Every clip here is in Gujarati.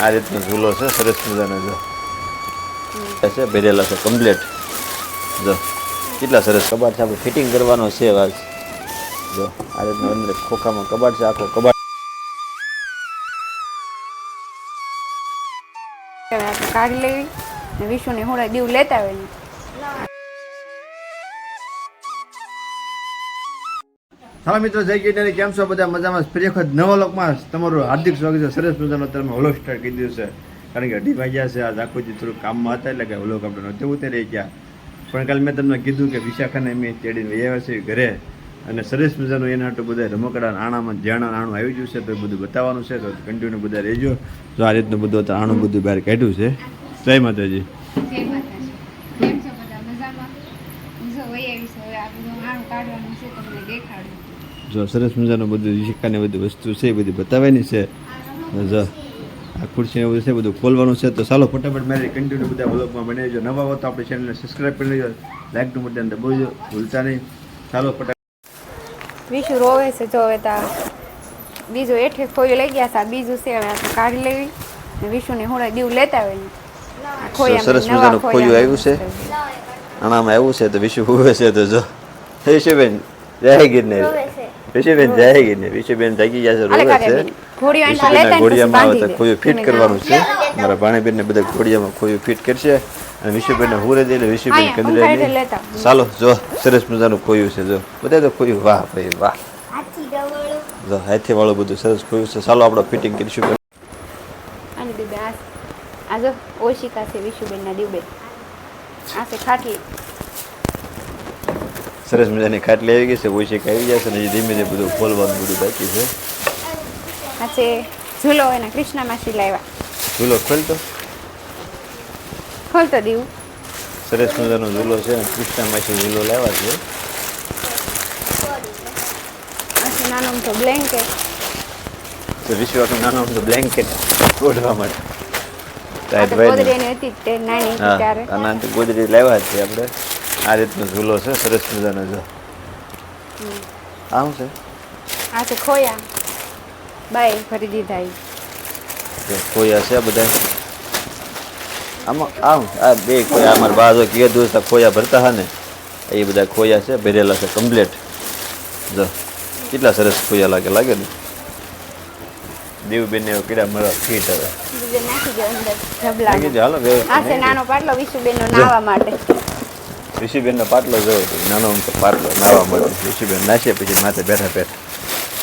આ રીતનો ઝૂલો છે સરસ મજાનો જો છે ભરેલા છે કમ્પ્લીટ જો કેટલા સરસ કબાટ છે આપણે ફિટિંગ કરવાનો છે આજ જો આ રીતનો અંદર ખોખામાં કબાટ છે આખો કબાટ કાઢી લેવી ને વિશુને હોળા દીવ લેતા હોય હાલો મિત્રો જય ગીટારી કેમ છો બધા મજામાં ફરી વખત નવા લોકમાં તમારું હાર્દિક સ્વાગત છે સરસ મજાનો તમે વ્લોગ સ્ટાર્ટ કરી દીધું છે કારણ કે 2:30 વાગ્યા છે આજ આખું થોડું કામમાં હતા એટલે કે વ્લોગ આપણે નહોતું ઉતારી ગયા પણ કાલે મેં તમને કીધું કે વિશાખાને અમે તેડીને આવ્યા છીએ ઘરે અને સરસ મજાનું એના હાટું બધા રમકડા આણામાં જ્યાં આણું આવી ગયું છે તો એ બધું બતાવવાનું છે તો કન્ટિન્યુ બધા રહેજો તો આ રીતનું બધું આણું બધું બહાર કાઢ્યું છે જય માતાજી જો સરસ મજાનું બધું શિક્કાની બધી વસ્તુ છે એ બધી બતાવવાની છે જો આ ખુરશી એવું છે બધું ખોલવાનું છે તો ચાલો ફટાફટ મારી કન્ટિન્યુ બધા વ્લોગમાં બનાવી જો નવા હો તો આપણી ચેનલને સબસ્ક્રાઈબ કરી લેજો લાઈક નું બટન દબાવજો ભૂલતા નહીં ચાલો ફટાફટ વિશુ રોવે છે જો હવે તા બીજું એઠે ખોયું લઈ ગયા હતા બીજું છે હવે આપણે કાઢી લેવી ને વિશુને હોળા દીવ લેતા હોય સરસ મજાનું ખોયું આવ્યું છે આણામાં આવ્યું છે તો વિશુ હુવે છે તો જો વિશુબેન જય ગિરનાર વિશુબેન જય ગિરનાર વિશુબેન જાગી ગયા છે રોવે છે ઘોડિયામાં આવે તો ખોયું ફિટ કરવાનું છે મારા ભાણીબેન ને બધા ઘોડિયામાં ખોયું ફિટ કરશે અને વિશુબેન ને હુરે દે વિશુબેન કંદરે ચાલો જો સરસ મજાનું ખોયું છે જો બધા તો ખોયું વાહ ભાઈ વાહ જો હાથી વાળું બધું સરસ ખોયું છે ચાલો આપણે ફિટિંગ કરીશું અને દીબે આ જો ઓશિકા છે વિશુબેન ના દીબે આ છે ખાટલી સરસ મજાની ખાટલી આવી ગઈ છે ઓશિકા આવી જશે ને ધીમે ધીમે બધું ખોલવાનું બધું બાકી છે આ છે ઝૂલો એના કૃષ્ણ માસી લાવ્યા ઝૂલો ખોલતો દીવું સરસ મજાનો ઝૂલો છે કૃષ્ણ માસી ઝૂલો લાવ્યા છે આ છે નાનો મોટો બ્લેન્કેટ તો વિશ્વનું નાનો મોટો બ્લેન્કેટ ઓઢવા માટે ગોદડી હતી તે નાની ત્યારે આનાથી ગોદડી લાવ્યા છે આપણે આ રીતનો ઝૂલો છે સરસ મજાનો જો આમ છે આ છે ખોયા બાય ભરી દીધા ખોયા છે બધા આમાં આમ આ બે ખોયા અમારા બાજુ કીધું તો ખોયા ભરતા હા ને એ બધા ખોયા છે ભરેલા છે કમ્પ્લીટ જો કેટલા સરસ ખોયા લાગે ને દેવબેન કીડા મળવા ફીટ હવે નાખી દો હાલો આ છે નાનો પાટલો વિશુબેન નો નાવા માટે વિશુબેન નો પાટલો જો નાનો પાટલો નાવા માટે વિશુબેન નાશે પછી માથે બેઠા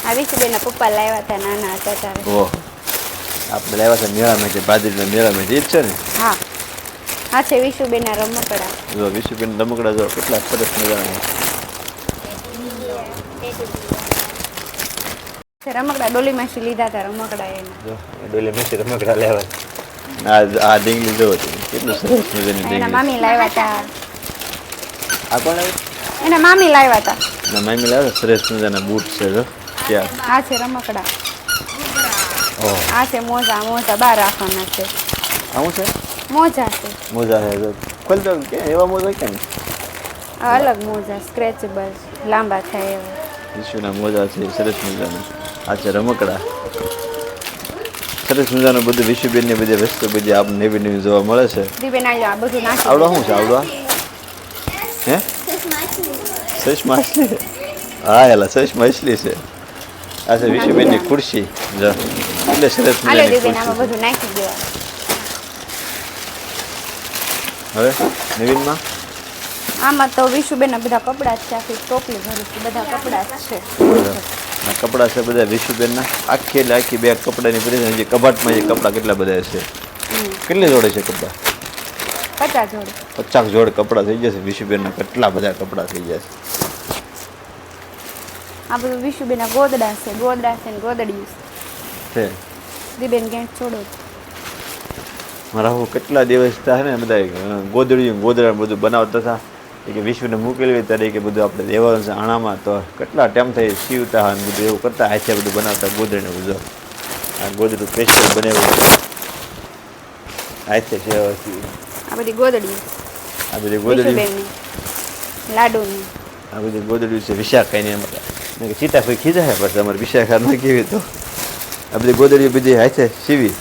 આ વિશુબેન ના પપ્પા લાવ્યા હતા નાના હતા ત્યારે ઓહ આપણે લાવ્યા હતા મેળામાં બાજરીના મેળામાં જ છે ને હા આ છે વિશુબેન ના રમકડા જો વિશુબેન રમકડા જો કેટલા સરસ મજાના રમકડા ડોલી માસી લીધા હતા રમકડા એના જો ડોલી માસી રમકડા લેવા આ ડીંગલી જો કેટલું સરસ મજાની ડીંગલી એના મામી લાવ્યા હતા આ કોણ આવ્યું એના મામી લાવ્યા હતા ના મામી લાવ્યા સરસ મજાના બૂટ છે જો ક્યાં આ છે રમકડા આ છે મોજા બહાર રાખવાના છે આવું છે મોજા છે મોજા છે જો ખોલ દો કે એવા મોજા કેમ આ અલગ મોજા સ્ક્રેચેબલ લાંબા થાય એવા વિશુના મોજા છે સરસ મજાના આ છે રમકડા સરસ મજાનું બધું વિશુબેન ની બધી વસ્તુ બધી આપ નવી નવી જોવા મળે છે દીબેન આ બધું નાખી આવડો શું છે આવડો હે સસ માછલી હા એલા સસ માછલી છે આ છે વિશુબેન ની ખુરશી જો એટલે સરસ આલે મજાની દીબેન આમાં બધું નાખી દેવા હવે નવીનમાં આમાં તો વિશુબેન ના બધા કપડા છે આખી ટોપલી ભરી છે બધા કપડા છે આ કપડા છે બધા વિશુબેનના આખી બે કપડાની પડી છે કબાટમાં એ કપડા કેટલા બધા છે કેટલી જોડે છે કપડા 50 જોડ કપડા થઈ જશે વિશુબેનના કેટલા બધા કપડા થઈ જશે આ બધું વિશુબેન ના ગોદડા છે ને ગોદડી છે દીબેન ગેંટ છોડો મારા હું કેટલા દિવસ થાય ને બધા ગોદડા બધું બનાવતા હતા કે વિશુને મૂકેલી તરીકે બધું આપણે દેવાનું છે આણામાં તો કેટલા ટાઈમ થઈ સીવતા હોય બધું એવું કરતા હાથે બધું બનાવતા ગોદડીને બધું આ ગોદડું સ્પેશિયલ બનાવ્યું હાથે છે આ બધી ગોદડી લાડુની આ બધી ગોદડી છે વિશાખાની અમારે સીતાફળી ખીજા છે પછી અમારે વિશાખા ન કેવી તો આ બધી ગોદડીઓ બધી હાથે સીવી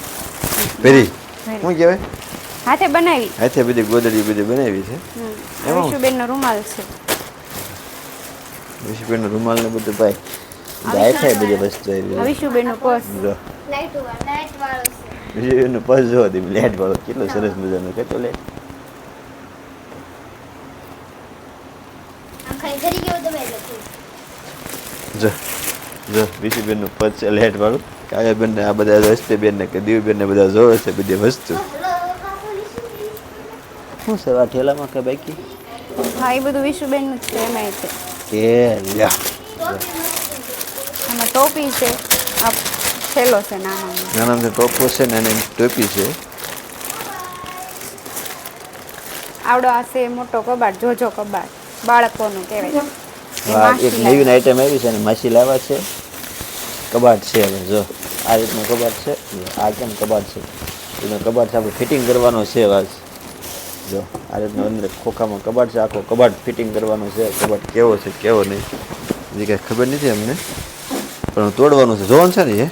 ભેરી શું કહેવાય હાથે બનાવી. હાથે બધી ગોદડી બધી બનાવી છે એમાં વિશુબેનનો રૂમાલ છે. વિશુબેનનો રૂમાલ ને બધું ભાઈ જાય થાય બધી વસ્તુ આવી વિશુબેનનું પર્સ. જો વિશુબેનનું પર્સ જો લેટ વાળો કેટલો સરસ મજાનો કેટલો લેટ જો જો વિશુબેનનું પર્સ છે લેટ વાળું કાવ્યાબેન ને આ બધા હસ્તેબેન ને કે દીવબેન ને બધા જોવે છે બધી વસ્તુ શું છે આ ઠેલામાં કે બાકી હા એ બધું વિશુબેનનું જ છે એમાં છે. કે લ્યા આમાં ટોપી છે. આ થેલો છે નાનો. નાના ટોપો છે ને એની ટોપી છે આવડો આ છે મોટો કબાટ જોજો કબાટ બાળકોનું કહેવાય. એક નવીન આઈટમ આવી છે અને માસી લાવ્યા છે કબાટ છે હવે જો આ રીતનું કબાટ છે આ કેમ કબાટ છે એનો કબાટ છે આપણે ફિટિંગ કરવાનો છે વાસ જો આ રીતનું અંદર ખોખામાં કબાટ છે આખો કબાટ ફિટિંગ કરવાનો છે કબાટ કેવો છે કેવો નહીં એ કાંઈ ખબર નથી અમને પણ તોડવાનું છે જોવાનું છે ને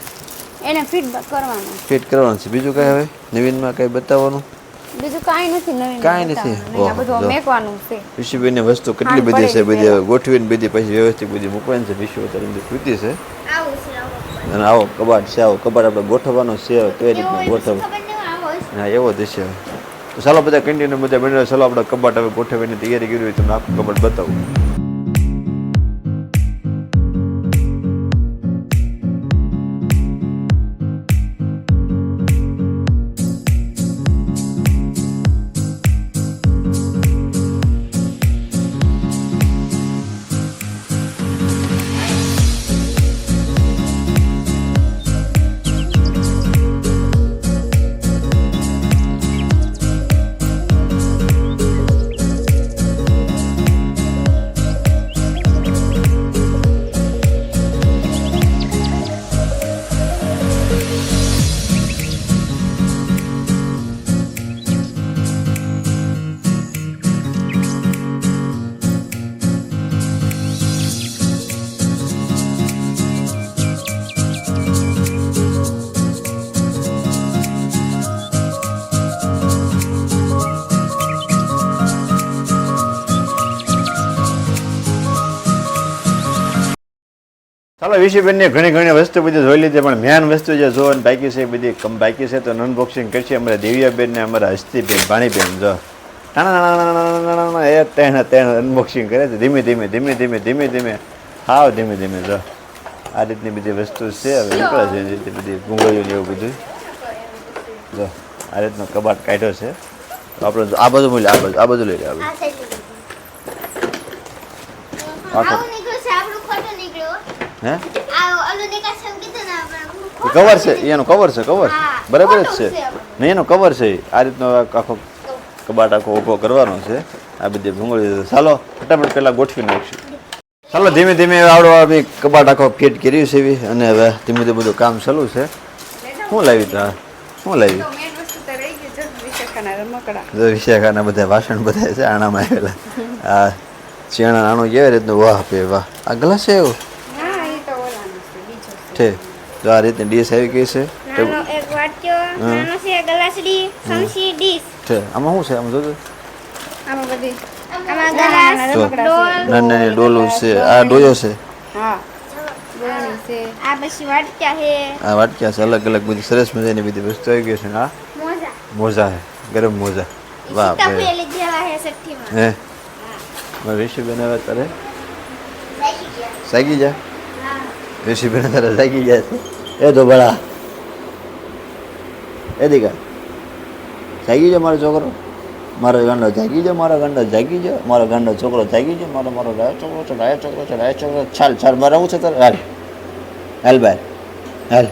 એને ફીડબેક કરવાનું ફિટ કરવાનું છે બીજું કાંઈ હવે નવીનમાં કાંઈ બતાવવાનું બીજું કાંઈ નથી નવીન કાંઈ નથી આ બધું મેકવાનું છે. વિશુબેનની વસ્તુ કેટલી બધી છે બધી હવે ગોઠવીને બધી પછી વ્યવસ્થિત બધી મૂકવાની છે વિશુ અત્યારે કૃતિ છે અને આવો કબાટ છે આવો કબાટ આપણે ગોઠવવાનો છે કઈ રીતના ગોઠવ હા એવો જ છે તો ચાલો બધા કન્ટિન્યુ બધા બને ચાલો આપણે કબાટ હવે ગોઠવીને તૈયારી કરી હોય તમને આખું કબાટ બતાવું ચાલો વિશુબેનની ઘણી ઘણી વસ્તુ બધી જોઈ લીધી પણ મેન વસ્તુ જે જોવાની બાકી છે એ બધી કમ બાકી છે તો અનબોક્સિંગ કરશે અમારા દેવિયાબેન ને અમારા હસ્તીબેન ભાણીબેન જો એ તેણ અનબોક્સિંગ કરે છે ધીમે ધીમે ધીમે ધીમે ધીમે ધીમે હાવ ધીમે ધીમે જો આ રીતની બધી વસ્તુ છે હવે નીકળે છે એ રીતે બધી ભૂંગળીઓ ને એવું બધું જો આ રીતનો કબાટ કાઢ્યો છે આપણે આ બાજુ મળે આ બાજુ લઈ લે આખો હે કવર છે એનો કવર છે કવર બરાબર જ છે નહીં એનો કવર છે આ રીતનો આખો કબાટ આખો ઊભો કરવાનો છે આ બધી ભૂંગળી ચાલો ફટાફટ પહેલાં ગોઠવી નાખશું ચાલો ધીમે ધીમે આવડો અમે કબાટ આખો ફિટ કર્યું છે એવી અને હવે ધીમે ધીમે બધું કામ ચાલુ છે શું લાવી તા શું લાવી વિશાખાના બધા વાસણ બધા છે આણામાં આવેલા આ ચેણા આણું કેવી રીતનું વાહ પે વાહ આ ગ્લાસ છે એવું છે તો આ રીતે ડીશ આવી ગઈ છે આમાં શું છે આમ જોજો નાની ડોલું છે આ ડોયો છે આ વાટક્યા છે અલગ અલગ બધી સરસ મજાની બધી વસ્તુ આવી ગઈ છે આ મોજા છે ગરમ મોજા વાહ હે વિશુબેન હવે તારે જાગી જા વિશુબેન તારે જાગી જાય છે એ તો બળા એ દીકા જાગી જા મારો છોકરો મારો ગાંડો જાગી જા મારો ગાંડો જાગી જા મારો ગાંડો છોકરો જાગી જા મારો મારો ડાયો છોકરો છે ડાયો છોકરો છે ડાયો છોકરો ચાલ ચાલ મારે આવું છે તારે હાલ હાલ બાય હાલ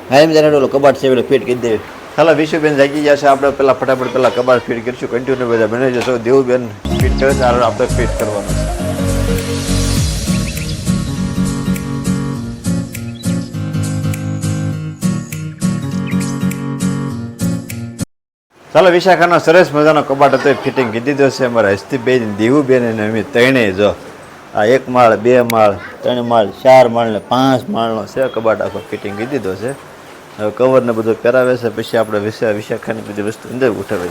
હા એમ જાણે ઓલો કબાટ છે પેલો ફિટ કરી દેવી ચાલો વિશુબેન જાગી જશે આપણે પેલા ફટાફટ પેલા કબાટ ફિટ કરીશું કન્ટિન્યુ બધા બની જશો દેવુબેન ફિટ કરે છે આપણે ફિટ કરવાનું છે ચાલો વિશાખાનો સરસ મજાનો કબાટ હતો ફિટિંગ કરી દીધો છે અમારા હસ્તીબેન દેવુબેન અને અમે ત્રણેય જો આ 1 માળ 2 માળ 3 માળ 4 માળ ને 5 માળનો છે કબાટ આખો ફિટિંગ કરી દીધો છે હવે કવર ને બધું કરાવે છે, પછી આપણે વિશાખાની બધી વસ્તુ અંદર ઉઠાવે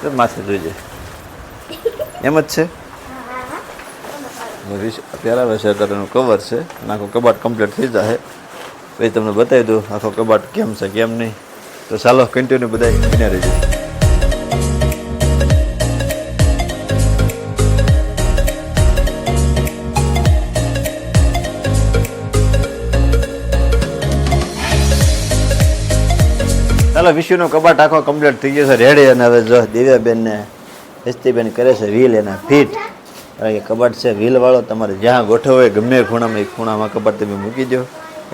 છે, માથે જોઈ જાય એમ જ છે. પહેરાવે છે અત્યારે એનું કવર છે, અને આખો કબાટ કમ્પ્લીટ થઈ જાય પછી તમને બતાવી દઉં આખો કબાટ કેમ છે કેમ નહીં. તો ચાલો કન્ટિન્યુ બધા બન્યા રહેજો. ચાલો વિશુનો કબાટ આખો કમ્પ્લીટ થઈ ગયો છે, રેડી. અને હવે જો દિવ્યાબેન ને હસ્તીબેન કરે છે વ્હીલ એના ફિટ. કારણ કે કબાટ છે વ્હીલ વાળો, તમારે જ્યાં ગોઠવો હોય ગમે ખૂણામાં એક ખૂણામાં કબાટ તમે મૂકી દો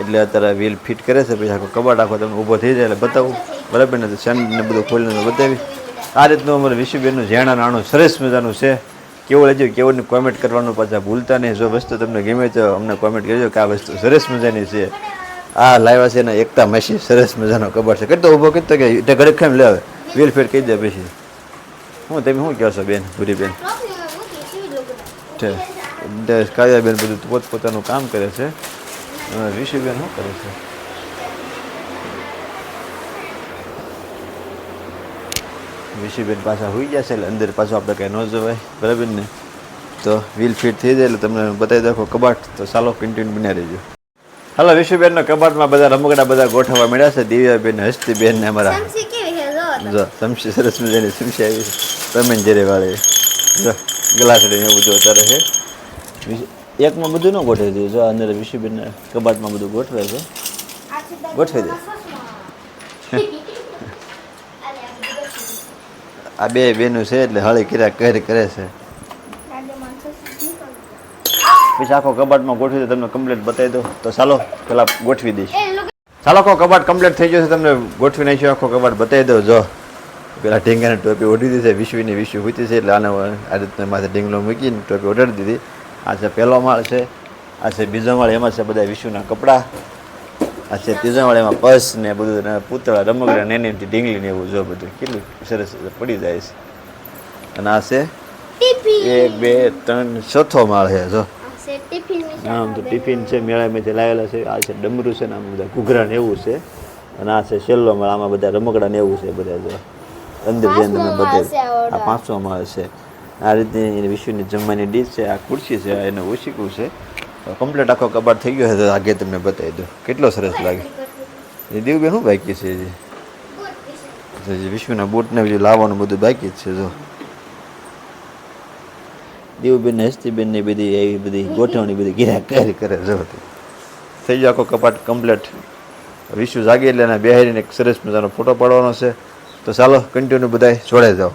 એટલે અત્યારે વ્હીલ ફિટ કરે છે. પછી આખો કબાટ આખો તમે ઊભો થઈ જાય એટલે બતાવું બરાબર ને. સેન્ડ ને બધું ખોલીને બતાવી. આ રીતનું અમારે વિશુબેનનું ઝેણા નાણું સરસ મજાનું છે. કેવું લાગ્યું કેવું કોમેન્ટ કરવાનું પાછા ભૂલતા નહીં. જો વસ્તુ તમને ગમે તો અમને કોમેન્ટ કરજો કે આ વસ્તુ સરસ મજાની છે. આ લાવ્યા છે ને એકતા મશી સરસ મજાનો કબાટ છે. કરતો ઊભો કરતો કે એટલે ઘરે ખાઈ લે હવે વ્હીલ ફિટ કહી દે પછી. હું તમે શું કહો છો બેન ભૂરીબેન? છે કાવ્યાબેન બધું પોતપોતાનું કામ કરે છે. વિશુબેન શું કરે છે? વિશુબેન પાછા હોઈ જશે એટલે અંદર પાછું આપણે કંઈ ન જવાય બરાબર ને. તો વ્હીલ ફિટ થઈ જાય એટલે તમને બતાવી દો કબાટ. તો ચાલો કન્ટિન્યુ બન્યા રહેજો. હાલો વિશુબેનના કબાટમાં બધા રમકડા બધા ગોઠવવા મળ્યા છે. દિવ્યાબેન હસ્તીબેન ને અમારા જો સમસી સરસ મજાની સમસી આવી છે તમે જરે વાળે જો ગ્લાસડી એવું બધું અત્યારે છે. એકમાં બધું ન ગોઠવી દે. જો અંદર વિશુબેનના કબાટમાં બધું ગોઠવે છે, ગોઠવી દે. આ બે બેનું છે એટલે હળી કિરા કરે છે. પછી આખો કબાટમાં ગોઠવી દે તમને કમ્પ્લીટ બતાવી દો. તો ચાલો પેલા ગોઠવી દઈશ. ચાલો આખો કબાટ કમ્પ્લીટ થઈ ગયો છે, તમને ગોઠવી નાખ્યો આખો કબાટ બતાવી દો. જો પેલા ઢીંગાની ટોપી ઓઢી દીધી છે વિશુની, વિશુ હોતી છે એટલે આને આ રીતના માથે ઢીંગલો મૂકીને ટોપી ઓઢાડી દીધી. આ છે પહેલો માળ છે, આ છે બીજો માળ, એમાં છે બધા વિશુના કપડાં. આ છે ત્રીજો માળ, એમાં પર્સ ને બધું પૂતળા રમકડા ને એની ઢીંગલી ને એવું જો બધું કેટલું સરસ પડી જાય છે. અને આ છે 1 2 3 ચોથો માળ છે. જો આમ તો ટિફિન છે મેળામાંથી લાવેલા છે. આ છે ડમરું છે ને આમ બધા ઘૂઘરા ને એવું છે. અને આ છે છેલ્લો માળ, આમાં બધા રમકડા ને એવું છે બધા. જો અંદર જઈને તમે બધે આ 500 માળ છે. આ રીતની વિશુની જમવાની ડીશ છે. આ ખુરશી છે, એને ઓશીકું છે. કમ્પ્લીટ આખો કબાટ થઈ ગયો છે. તો આગે તમને બતાવી દો કેટલો સરસ લાગે. એ દેવબેન શું બાકી છે હજી વિશુના બૂટ ને બીજું લાવવાનું બધું બાકી જ છે. જો દેવબેન ને હસ્તીબેન ને બધી એવી બધી ગોઠવણી બધી ગિરા કરી કરે. જો થઈ ગયો આખો કપાટ કમ્પ્લીટ. વિશુ જાગે એટલે એના બેહારીને એક સરસ મજાનો ફોટો પાડવાનો છે. તો ચાલો કન્ટિન્યુ બધા જોડે જાઓ.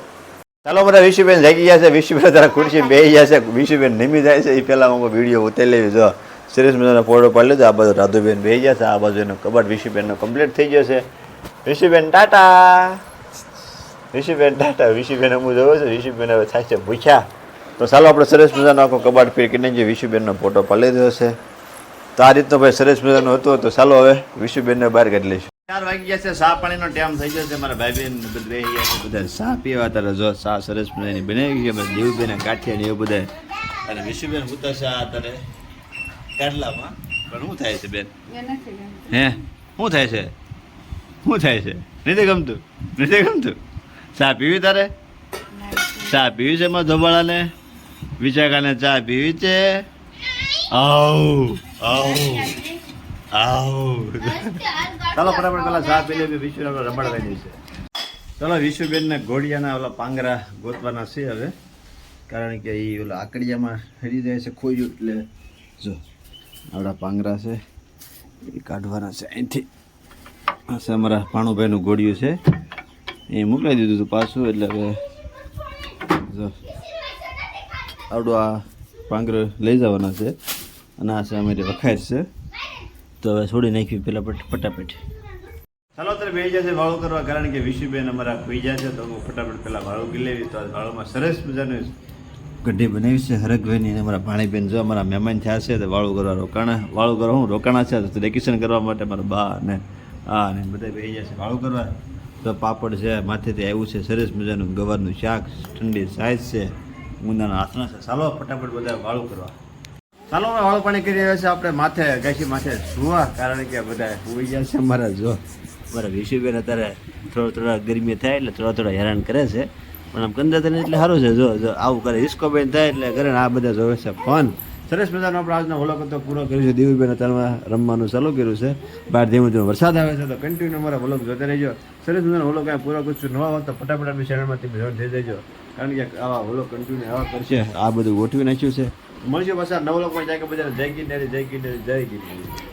ચાલો બધા વિશુબેન જાગી ગયા છે. વિશુબેન તારા ખુરશી બેસી ગયા છે. વિશુબેન નમી જાય છે એ પહેલાં હું વિડીયો ઉતારી લેવી. જો સરસ મજાનો ફોટો પાડી લેજો. આ બાજુ રાધુબેન બેસી ગયા છે, આ બાજુ એનો કબાટ વિશુબેનનો કમ્પ્લીટ થઈ ગયો છે. વિશુબેન ટાટા, વિશુબેન ટાટા. વિશુબેન અમુક જોવો છે. વિશુબેન હવે થાય છે ભૂખ્યા. તો ચાલો આપણે સરસ મજાનો આખો કબાટ ફેર કરીને જે વિશુબેનનો ફોટો પાડી લીધો છે. તો આ રીતનો ભાઈ સરસ મજાનો હતો. તો ચાલો હવે વિશુબેનને બહાર કાઢી લઈશું. 4 વાગી ગયા છે, ચા પાણીનો ટાઈમ થઈ ગયો છે. મારા ભાઈ બેન બધા બેસી ગયા છે, બધા ચા પીવા. ત્યારે જો ચા સરસ મજાની બનાવી ગઈ. દેવબેન ગાંઠિયા ને એવું બધા. અને વિશુબેન ઉતા છે અત્યારે કાઢલામાં. પણ શું થાય છે બેન? હે શું થાય છે? શું થાય છે? નથી ગમતું? નથી ગમતું? ચા પીવી તારે? ચા પીવી છે એમાં ધોબાળાને વિશાખાને ચા પીવી છે? આવ આવ આવ. ચાલો ફટાફટ પેલા ચા પી લે. વિશુ આપણે રમાડવાની છે. ચાલો વિશુબેનને ઘોડિયાના ઓલા પાંગરા ગોતવાના છે હવે. કારણ કે એ ઓલા આકડિયામાં હરી જાય છે ખોયું એટલે જો આપણા પાંગરા છે એ કાઢવાના છે અહીંથી. આ છે અમારા ભાણુભાઈનું ઘોડિયું છે, એ મોકલાવી દીધું હતું પાછું. એટલે હવે જો આવડું આ પાંગરો લઈ જવાના છે. અને આ છે અમારી વખાર છે. તો હવે છોડી નાખ્યું પેલા ફટાફટ. ચાલો અત્યારે બે જશે વાળું કરવા. કારણ કે વિશુબેન અમારા ખોઈ જાય છે તો હું ફટાફટ પેલા વાળું કરી લેવી. તો વાળુમાં સરસ મજાનું ગઢી બનાવી છે હરગભાઈની. અમારા ભાણીબેન જો અમારા મહેમાન થયા છે તો વાળું કરવા વાળું કરવા હું રોકાણા છે. તો ડેકોરેશન કરવા માટે મારા બા અને હા ને બધા બેસી જશે વાળું કરવા. તો પાપડ છે માથેથી આવ્યું છે સરસ મજાનું ગવારનું શાક, ઠંડી સાઈઝ છે, ઊંદાના હાથના છે. ચાલો ફટાફટ બધા વાળું કરવા. ચાલો વાળું પાણી કરી રહ્યા છે આપણે માથે ગાયસી માથે સુવા. કારણ કે બધા સુઈ ગયા છે અમારા જો મારા વિશુબેન અત્યારે થોડા ગરમી થાય એટલે થોડા હેરાન કરે છે પણ આમ કંદર એટલે સારું છે જો આવું કરે હિસ્કો બેન થાય એટલે કરે ને આ બધા જોવે છે ફોન સરસ મજાનો આપણે આજનો વ્લોગ હતો પૂરો કર્યો છે દેવીબેન અત્યારમાં રમવાનું ચાલુ કર્યું છે બહાર ધીમે ધીમે વરસાદ આવે છે તો કન્ટિન્યુ અમારા વ્લોગ જોતા રહેજો સરસ મજાનો વ્લોગ કાંઈ પૂરો કરશું નવા હોત તો ફટાફટ આપણી ચેનલમાંથી જોઈન થઈ જજો કારણ કે આવા વ્લોગ કન્ટિન્યુ આવા કરશે આ બધું ગોઠવી નાખ્યું છે મળશે પાછા નવ વ્લોગમાં જાય કે બધા જય ગિરનારી જય ગિરનારી જય ગિરનારી